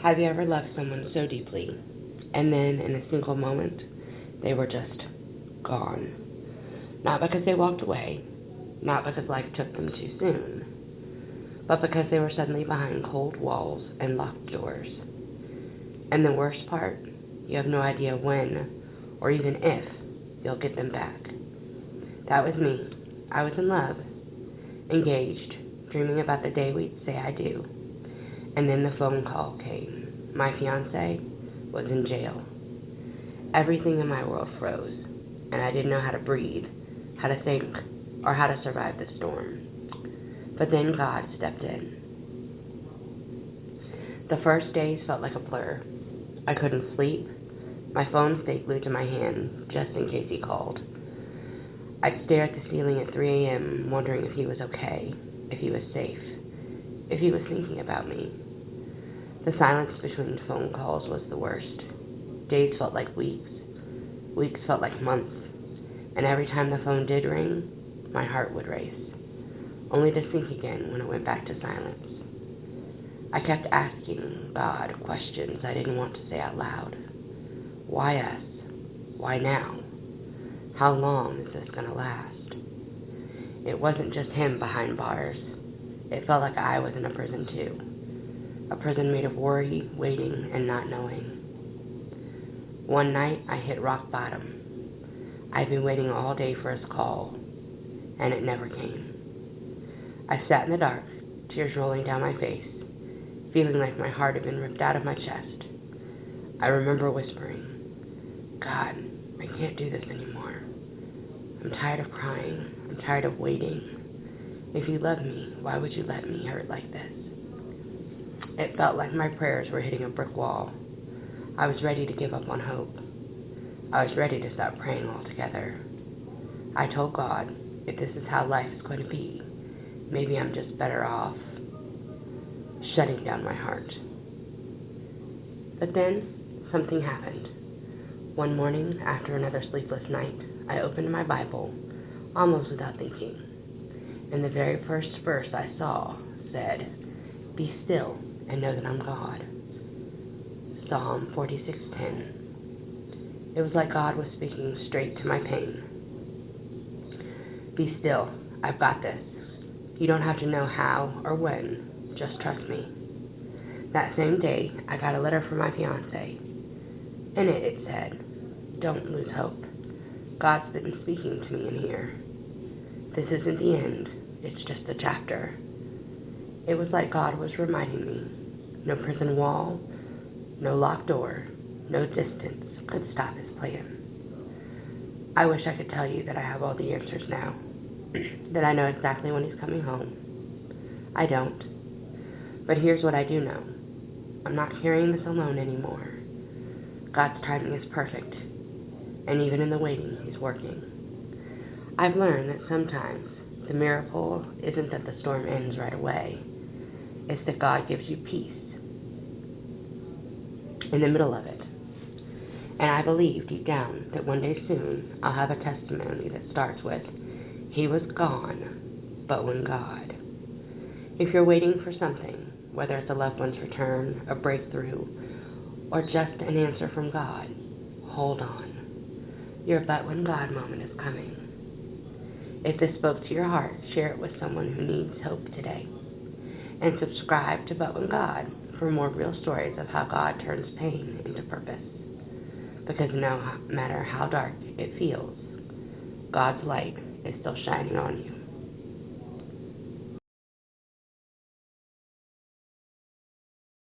Have you ever loved someone so deeply, and then in a single moment, they were just gone? Not because they walked away, not because life took them too soon, but because they were suddenly behind cold walls and locked doors. And the worst part, you have no idea when, or even if, you'll get them back. That was me. I was in love, engaged, dreaming about the day we'd say I do. And then the phone call came. My fiancé was in jail. Everything in my world froze, and I didn't know how to breathe, how to think, or how to survive the storm. But then God stepped in. The first days felt like a blur. I couldn't sleep. My phone stayed glued to my hand just in case he called. I'd stare at the ceiling at 3 a.m., wondering if he was okay, if he was safe, if he was thinking about me. The silence between phone calls was the worst. Days felt like weeks. Weeks felt like months. And every time the phone did ring, my heart would race, only to sink again when it went back to silence. I kept asking God questions I didn't want to say out loud. Why us? Why now? How long is this going to last? It wasn't just him behind bars. It felt like I was in a prison too. A prison made of worry, waiting, and not knowing. One night, I hit rock bottom. I'd been waiting all day for his call, and it never came. I sat in the dark, tears rolling down my face, feeling like my heart had been ripped out of my chest. I remember whispering, God, I can't do this anymore. I'm tired of crying. I'm tired of waiting. If you love me, why would you let me hurt like this? It felt like my prayers were hitting a brick wall. I was ready to give up on hope. I was ready to stop praying altogether. I told God, if this is how life is going to be, maybe I'm just better off shutting down my heart. But then, something happened. One morning, after another sleepless night, I opened my Bible, almost without thinking. And the very first verse I saw said, "Be still and know that I'm God." Psalm 46:10. It was like God was speaking straight to my pain. Be still. I've got this. You don't have to know how or when. Just trust me. That same day, I got a letter from my fiancé. In it said, "Don't lose hope. God's been speaking to me in here. This isn't the end. It's just a chapter." It was like God was reminding me, no prison wall, no locked door, no distance could stop his plan. I wish I could tell you that I have all the answers now, that I know exactly when he's coming home. I don't. But here's what I do know. I'm not carrying this alone anymore. God's timing is perfect, and even in the waiting, he's working. I've learned that sometimes the miracle isn't that the storm ends right away. It's that God gives you peace in the middle of it. And I believe deep down that one day soon I'll have a testimony that starts with, "He was gone, but when God." If you're waiting for something, whether it's a loved one's return, a breakthrough, or just an answer from God, hold on. Your "but when God" moment is coming. If this spoke to your heart, share it with someone who needs hope today. And subscribe to But When God for more real stories of how God turns pain into purpose. Because no matter how dark it feels, God's light is still shining on you.